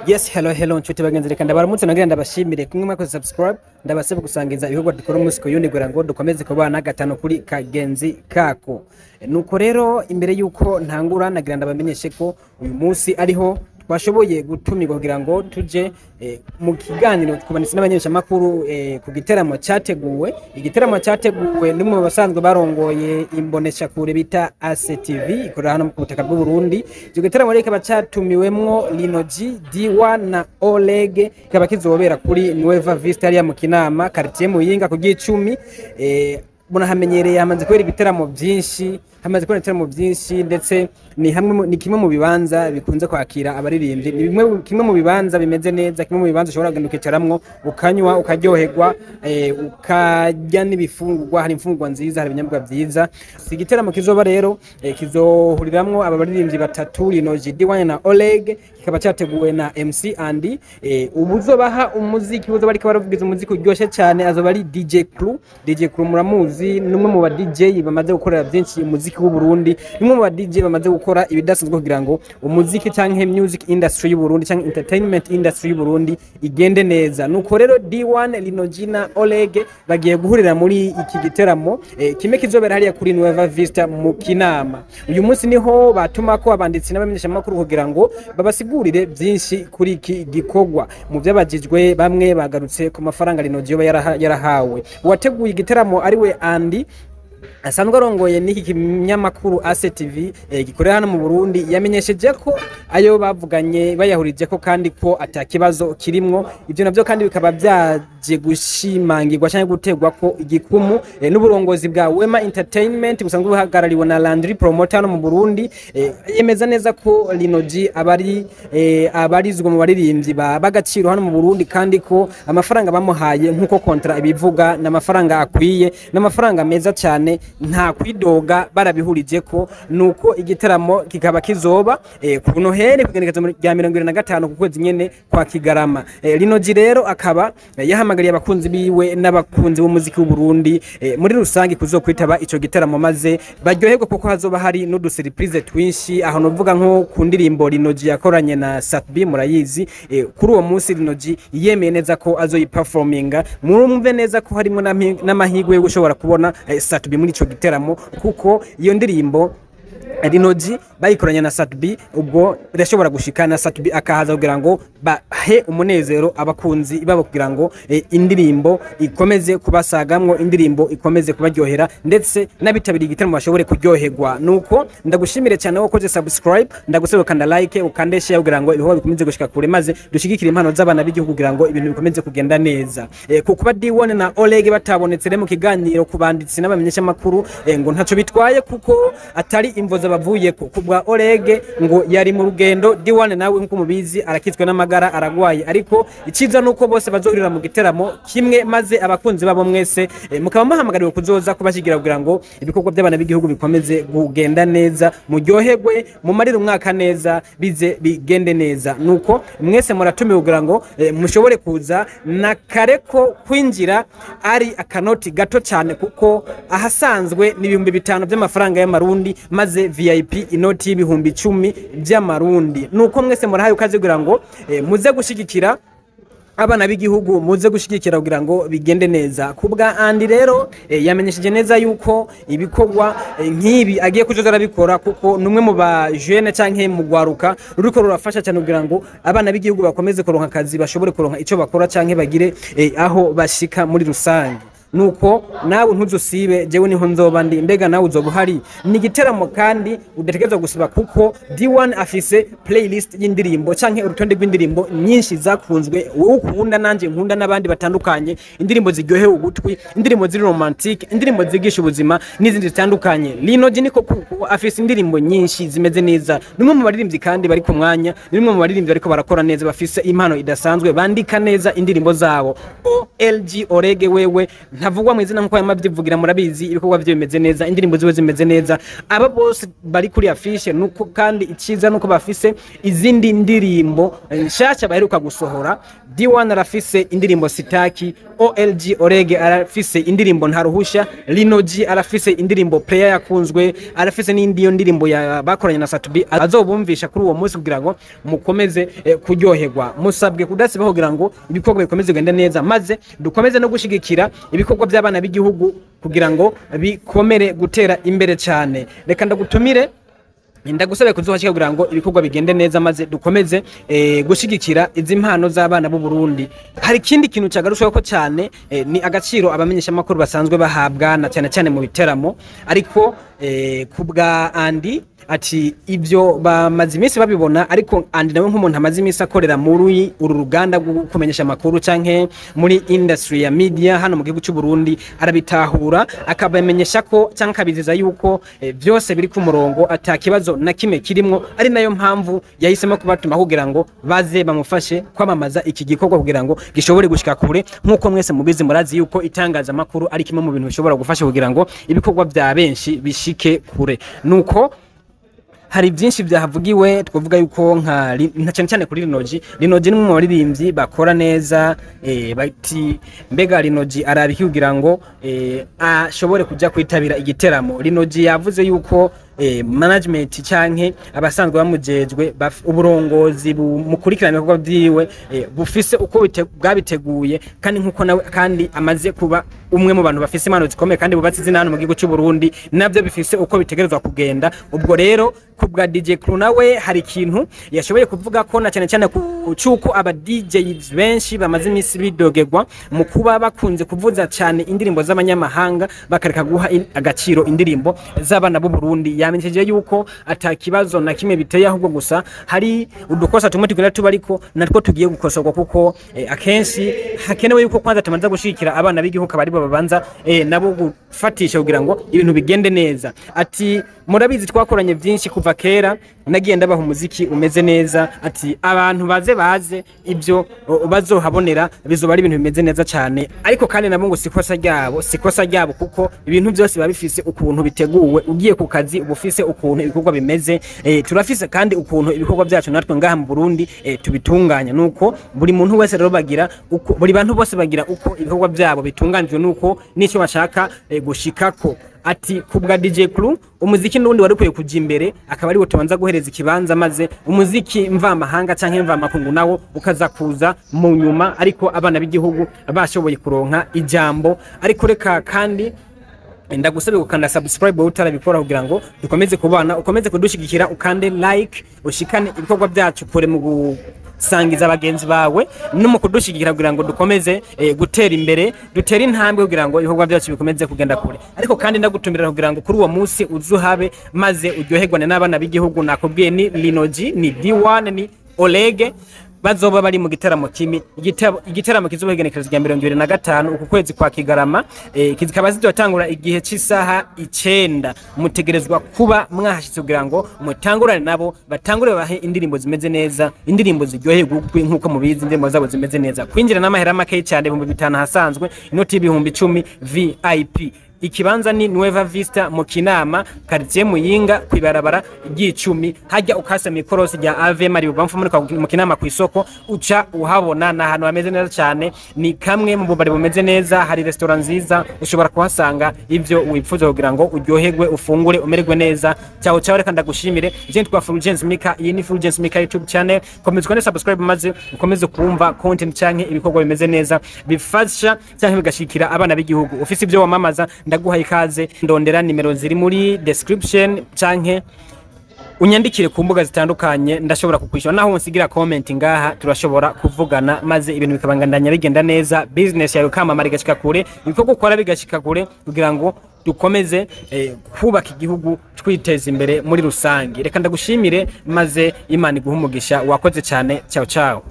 Yes, hello nshuti bagenzi, reka ndabaramutse nagira ndabashimire kumwe mwakoze subscribe, ndabasaba gusangiza ibikorwa dukora umunsi ku yundi kugira ngo dukomeze kubana gatano kuri kagenzi kako. Nuko rero imbere yuko ntangura nagira ndabamenyeshe ko uyu munsi ariho twashoboye gutumirwa kugira ngo tuje mu kiganiro tukubanitse n'abanyesha makuru ku giteramo cyateguwe. Igiteramo cyateguwe ni mu basanzwe barongoye imbonesha kure bita ACTV ikorera hano mu butaka bw'u Burundi. Icyo giteramo reka bacatumiwemwo Lino G, D1 na Olegue, kaba kizobera kuri Nueva Vista ya mu Kinama quartier Muyinga ku G10. Muna hamenyereye hamaze kwera ibiteramo byinshi, hamaze kwera ibiteramo byinshi ndetse ni kimwe mu bibanza bikunze kwakira abaririmbyi. Ni kimwe mu bibanza bimeze neza, kimwe mu bibanza ushobora kugenda ukicaramwo ukanywa ukaryoherwa, ukarya n'ibifungurwa, hari imfungurwa nziza, hari ibinyobwa byiza. Igiteramo kizoba rero kizohuriramwo abaririmbyi batatu, Lino G, D1 na Olegue, kikaba cyateguwe na MC Andy. Ubuzobaha umuziki buzo bariko baravugiza umuziki uryoshye cyane, azoba ari DJ Crew muramuzi, numwe mu ba DJ bamaze gukorera byinshi umuziki w'u Burundi, numwe mu ba DJ bamaze gukora ibidasanzwe kugira ngo umuziki canke music industry y'u Burundi canke entertainment industry y'u Burundi igende neza. Nuko rero D1, Lino G na Olegue bagiye guhurira muri iki giteramo kimwe kizobera hariya kuri Nueva Vista mu Kinama. Uyu munsi niho batuma ko abanditsi n'abamenyesha makuru kugira ngo babasigurire byinshi kuri iki gikorwa. Mu byabajijwe bamwe bagarutse ku mafaranga Lino G yarahawe. Uwateguye igiteramo ari we Andy asanzwe arongoye n'iki kinyamakuru ACTV gikorera hano mu Burundi, yamenyesheje ko ayo bavuganye bayahurije ko kandi ko atakibazo kirimwo. Ibyo navyo kandi bikaba byaje gushimangirwa cyane gutegwa ko igikumu n'uburongozi bwa Wema Entertainment busanzwe buhagarariwe na Landry Promoter hano mu Burundi. Yemeza neza ko Lino G abarizwa mu baririmbyi bagaciro hano mu Burundi kandi ko amafaranga bamuhaye nkuko kontra ibivuga n'amafaranga akwiye n'amafaranga meza cyane, nta kwidoga, barabihurije ko. Nuko igiteramo kikaba kizoba ku Noheli kugenekezo rya 25 ku kwezi nyene kwa Kigarama. Lino G rero akaba yahamagariye abakunzi biwe n'abakunzi b'umuziki w'u Burundi muri rusangi kuzokwitaba ico giteramo maze baryoherwa kuko hazoba hari n'udu surprise twinshi. Aho novuga nko ku ndirimbo Lino G yakoranye na Satbi murayizi. Kuri uwo munsi Lino G yemeye neza ko azoyiperforminga, murumve neza ko harimo n'amahigwe yo gushobora kubona Satbi muri ico giteramo kuko iyo ndirimbo Lino G bayikoranye na Satbi, ubwo birashobora gushikana Satbi akahaza kugira ngo bahe umunezero abakunzi babo kugira ngo indirimbo ikomeze kubasagamwo, indirimbo ikomeze kubaryohera ndetse nabitabiriye igiteramo bashobore kuryoherwa. Nuko ndagushimire cyane wo koze subscribe, ndagusaba kanda like ukande share kugira ngo ibiho bikomeze gushika kure maze dushigikire impano z'abana b'igihugu kugira ngo ibintu bikomeze kugenda neza. Kuba D1 na Olegue batabonetse rero mu kiganiro kubanditsi n'abamenyesha makuru ngo ntaco bitwaye kuko atari imvoza bavuye kubwa Olegue ngo yari mu rugendo. D1 nawe nkuko mubizi arakitswe n'amagara, aragwaye, ariko iciza nuko bose bazohurira mu giteramo kimwe maze abakunzi babo mwese mukaba muhamagariwe kuzoza kubashigira kugira ngo ibikorwa by'abana b'igihugu bikomeze kugenda neza, muryoherwe, mu marira umwaka neza, bize bigende neza. Nuko mwese muratumiwe kugira ngo mushobore kuza na kareko kwinjira ari akanoti gato cyane kuko ahasanzwe ni 500 by'amafaranga y'amarundi maze VIP inoti y'ibihumbi 10 by'amarundi. Nuko mwese murahaye ukaze kugira ngo muze gushigikira abana b'igihugu, muze gushigikira kugira ngo bigende neza. Kubwa Andy rero yamenyesheje neza yuko ibikorwa nk'ibi agiye kujoza arabikora kuko numwe mu ba jeune canke mu gwaruka ruriko rurafasha cyane kugira ngo abana b'igihugu bakomeze kuronka akazi, bashobore kuronka ico bakora canke bagire aho bashika muri rusange. Nuko nawe ntuzosibe, jewe niho nzoba ndi, mbega nawe uzoba uhari. Ni igiteramo kandi udategerezwa gusiba kuko D1 afise playlist y'indirimbo canke urutonde rw'indirimbo nyinshi zakunzwe, wowe ukunda nanje nkunda n'abandi batandukanye, indirimbo ziryoheye ugutwi, indirimbo ziri romantique, indirimbo zigisha ubuzima n'izindi zitandukanye. Lino G niko kuko afise indirimbo nyinshi zimeze neza, nimwe mu baririmbyi kandi bari ku mwanya, nimwe mu baririmbyi bariko barakora neza, bafise impano idasanzwe, bandika neza indirimbo zabo. OLG Olegue wewe ntavugwa mu izina nkuko yamabyivugira murabizi ibikorwa byo bimeze neza indirimbo ziwe zimeze neza aba bose bari kuri afishe nuko kandi ikiza nuko bafise izindi ndirimbo nshasha baheruka gusohora. D1 arafise indirimbo Sitaki, Olegue arafise indirimbo Ntaruhusha, Lino G arafise indirimbo Player yakunzwe, arafise n'indi ndirimbo ya bakoranye na Satubi azobumvisha kuri uwo munsi kugira ngo mukomeze kuryoherwa. Musabwe kudasiba kugira ngo ibikorwa bikomeze kugenda neza maze dukomeze no gushigikira ibikorwa by'abana b'igihugu kugira ngo bikomere gutera imbere cyane. Reka ndagutumire ndagusabe kuzohashika kugira ngo ibikorwa bigende neza maze dukomeze gushigikira izi mpano z'abana b'u Burundi. Hari kindi kintu cyagarushwe ko cyane ni agaciro abamenyesha makuru basanzwe bahabwa na cyane mu biteramo, ariko kubwa Andi ati ibyo bamaze iminsi babibona, ariko Andi nawe nk'umuntu amaze iminsi akorera muri uru ruganda rwo kumenyesha makuru canke muri industry ya media hano mu gihugu cy'u Burundi, arabitahura akabamenyesha ko canke kabiziza yuko byose biri ku murongo atakibazo na kimwe kirimwo, ari nayo mpamvu yahisemo kubatuma kugira ngo baze bamufashe kwamamaza iki gikorwa kugira ngo gishobore gushika kure. Nkuko mwese mubizi murazi yuko itangaza makuru ari kimwe mu bintu bishobora gufasha kugira ngo ibikorwa bya benshi bishike kure. Nuko hari byinshi byahavugiwe twavuga yuko nka cyane kuri Lino G. Lino G ni mu baririmbyi bakora neza, bati mbega Lino G arabiki kugira ngo ashobore kujya kwitabira igiteramo. Lino G yavuze yuko management canke abasanzwe bamujejwe uburongozi mukurikirana ibikorwa byiwe bufise uko bwabiteguye, kandi nkuko nawe kandi amaze kuba umwe mu bantu bafise impano zikomeye kandi bubatse izina hano mu gihugu cy'u Burundi, nabyo bifise uko bitegerezwa kugenda. Ubwo rero kubwa DJ Crew nawe hari ikintu yashoboye kuvuga ko na cyane kucuko aba DJs benshi bamaze iminsi bidogerwa mu kuba bakunze kuvuza cyane indirimbo z'abanyamahanga bakareka guha agaciro indirimbo z'abana b'u Burundi. Yamenyeje yuko atakibazo na kimwe biteye, ahubwo gusa hari udukosa tumwe tugenda tuba ariko natwo tugiye gukosorwa, kuko akenshi hakenewe yuko kwanza tumanza gushikira abana b'igihugu bari babanza nabo gufatisha kugira ngo ibintu bigende neza. Ati murabizi twakoranye byinshi kuva kera, nagiye ndabaha umuziki umeze neza, ati abantu baze ibyo bazohabonera bizoba ari ibintu bimeze neza cyane, ariko kandi nabo ngo sikosa ryabo kuko ibintu byose babifise ukuntu biteguwe. Ugiye ku kazi ubufise ukuntu ibikorwa bimeze, turafise kandi ukuntu ibikorwa byacu natwe ngaha mu Burundi tubitunganya. Nuko buri muntu wese rero bagira uko buri bantu bose bagira uko ibikorwa byabo bitunganijwe nuko nicyo bashaka gushikako. Ati kubwa DJ Crew umuziki n'undi wari ukwiye kujya imbere, akaba ari tubanza guhereza ikibanza maze umuziki mva mahanga canke mva makungu nawo ukaza kuza mu nyuma, ariko abana b'igihugu bashoboye kuronka ijambo. Ariko reka kandi ndagusabe gukanda subscribe utarabikora kugira ngo dukomeze kubana, ukomeze kudushigikira, ukande like, ushikane ibikorwa byacu kure mu sangiza abagenzi bawe no mu kudushigikira kugira ngo dukomeze gutera imbere, dutera intambwe kugira ngo ibikorwa byacu bikomeze kugenda kure. Ariko kandi ndagutumira kugira ngo kuri uwo munsi uzuhabe maze uryoherwane n'abana b'igihugu. Nakubwiye ni Lino G, ni D1, ni Olegue bazoba bari mu gitaramo kimi. Igiteramo kizobegenekereza rya 2025 uku kwezi kwa Kigarama, kizikaba zizotangura igihe cy'isaha 9. Mutegerezwa kuba mwahashitse kugira ngo mutangurane nabo, batangure bahe indirimbo zimeze neza, indirimbo ziryoheye gukwi nkuko mubizi indirimbo zabo zimeze neza. Kwinjira n'amahera make cyane 5,000 hasanzwe, inoti 10,000 VIP. Ikibanza ni Nueva Vista mu Kinama, quartier Muyinga, kwibarabara ry'icumi. Hajya ukasa mikorosi rya Ave Mari bamfu mu Kinama ku isoko uca uhabona na hano hameze neza cyane. Ni kamwe mu bubari bumeze neza, hari restaurant nziza ushobora kuhasanga ivyo wipfuza kugira ngo uryoherwe, ufungure, umererwe neza. Cyao reka ndagushimire. Je ntwa Fulgence Mika, iyi ni Fulgence Mika YouTube channel. Komeza subscribe maze ukomeze kumva content canke ibikorwa bimeze neza bifasha canke bigashikira abana b'igihugu. Ufise ibyo wamamaza ndaguha ikaze, ndondera nimero ziri muri description canke unyandikire ku mbuga zitandukanye, ndashobora kukwishura naho unsigira comment ngaha, turashobora kuvugana maze ibintu bikabangandanya bigenda neza, business yawe kamamara igashika kure, ibikorwa ukora bigashika kure kugira ngo dukomeze kubaka igihugu twiteza imbere muri rusangi. Reka ndagushimire maze Imana iguha umugisha, wakoze cyane. Ciao.